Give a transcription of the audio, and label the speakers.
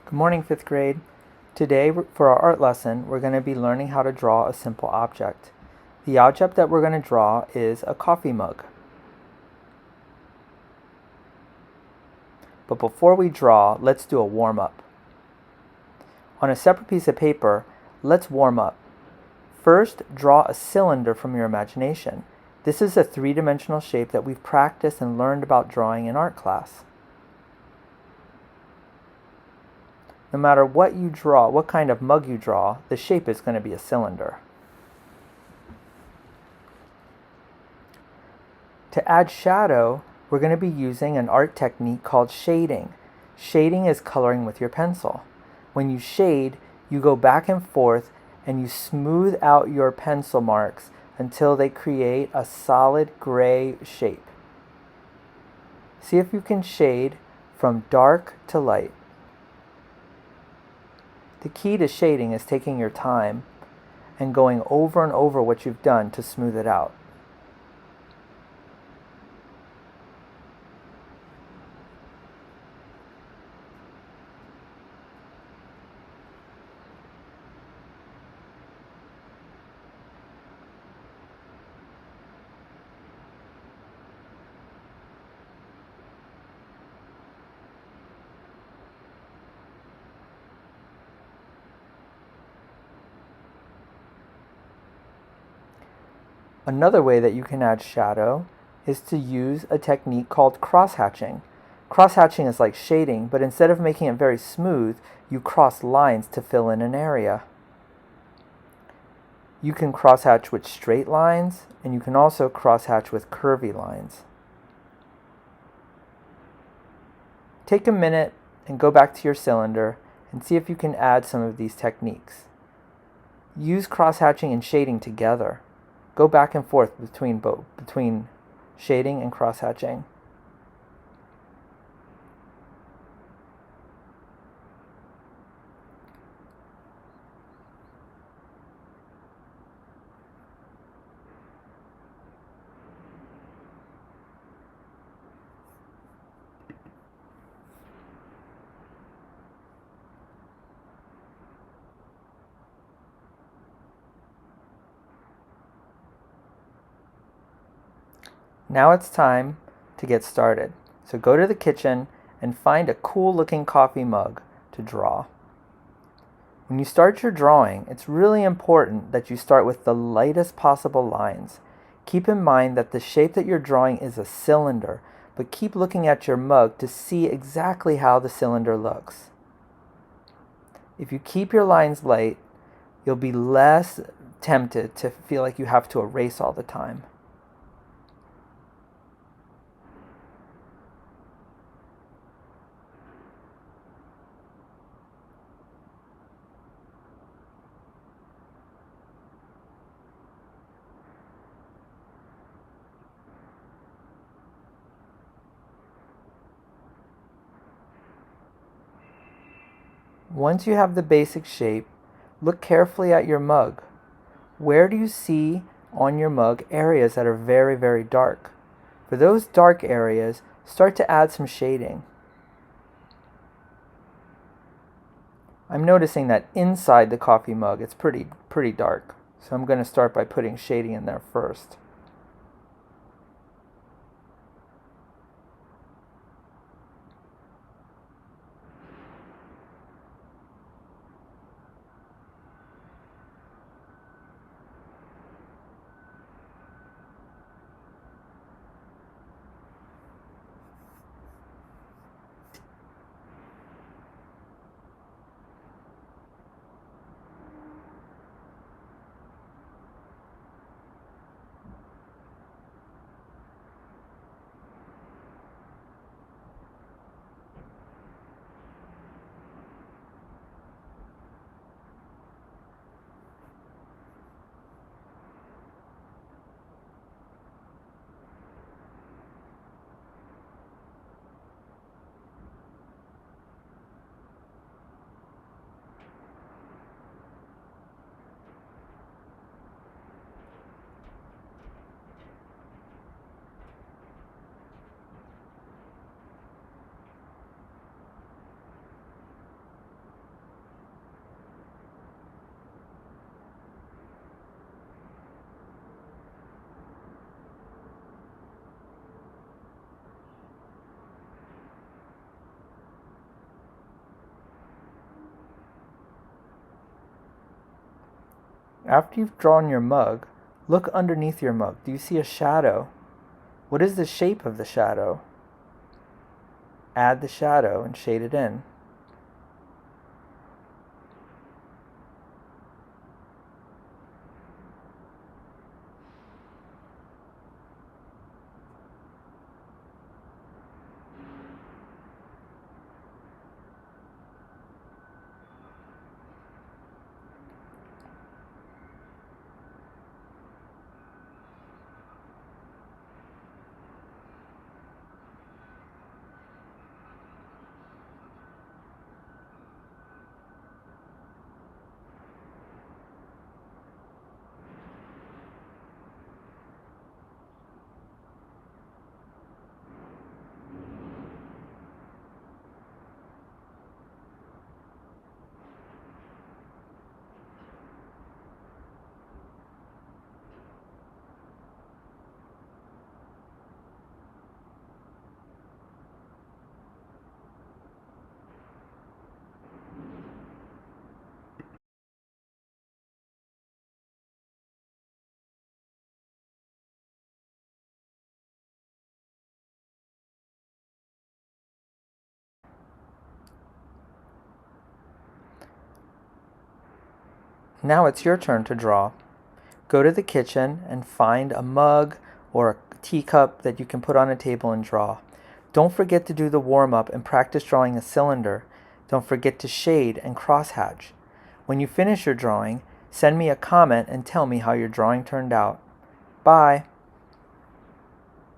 Speaker 1: Good morning, 5th grade. Today, for our art lesson, we're going to be learning how to draw a simple object. The object that we're going to draw is a coffee mug. But before we draw, let's do a warm-up. On a separate piece of paper, let's warm up. First, draw a cylinder from your imagination. This is a three-dimensional shape that we've practiced and learned about drawing in art class. No matter what you draw, what kind of mug you draw, the shape is going to be a cylinder. To add shadow, we're going to be using an art technique called shading. Shading is coloring with your pencil. When you shade, you go back and forth and you smooth out your pencil marks until they create a solid gray shape. See if you can shade from dark to light. The key to shading is taking your time and going over and over what you've done to smooth it out. Another way that you can add shadow is to use a technique called cross-hatching. Cross-hatching is like shading, but instead of making it very smooth, you cross lines to fill in an area. You can cross-hatch with straight lines, and you can also cross-hatch with curvy lines. Take a minute and go back to your cylinder and see if you can add some of these techniques. Use cross-hatching and shading together. Go back and forth between shading and cross-hatching. Now it's time to get started. So go to the kitchen and find a cool looking coffee mug to draw. When you start your drawing, it's really important that you start with the lightest possible lines. Keep in mind that the shape that you're drawing is a cylinder, but keep looking at your mug to see exactly how the cylinder looks. If you keep your lines light, you'll be less tempted to feel like you have to erase all the time. Once you have the basic shape, look carefully at your mug. Where do you see on your mug areas that are very, very dark? For those dark areas, start to add some shading. I'm noticing that inside the coffee mug it's pretty dark, so I'm going to start by putting shading in there first. After you've drawn your mug, look underneath your mug. Do you see a shadow? What is the shape of the shadow? Add the shadow and shade it in. Now it's your turn to draw. Go to the kitchen and find a mug or a teacup that you can put on a table and draw. Don't forget to do the warm-up and practice drawing a cylinder. Don't forget to shade and crosshatch. When you finish your drawing, send me a comment and tell me how your drawing turned out. Bye!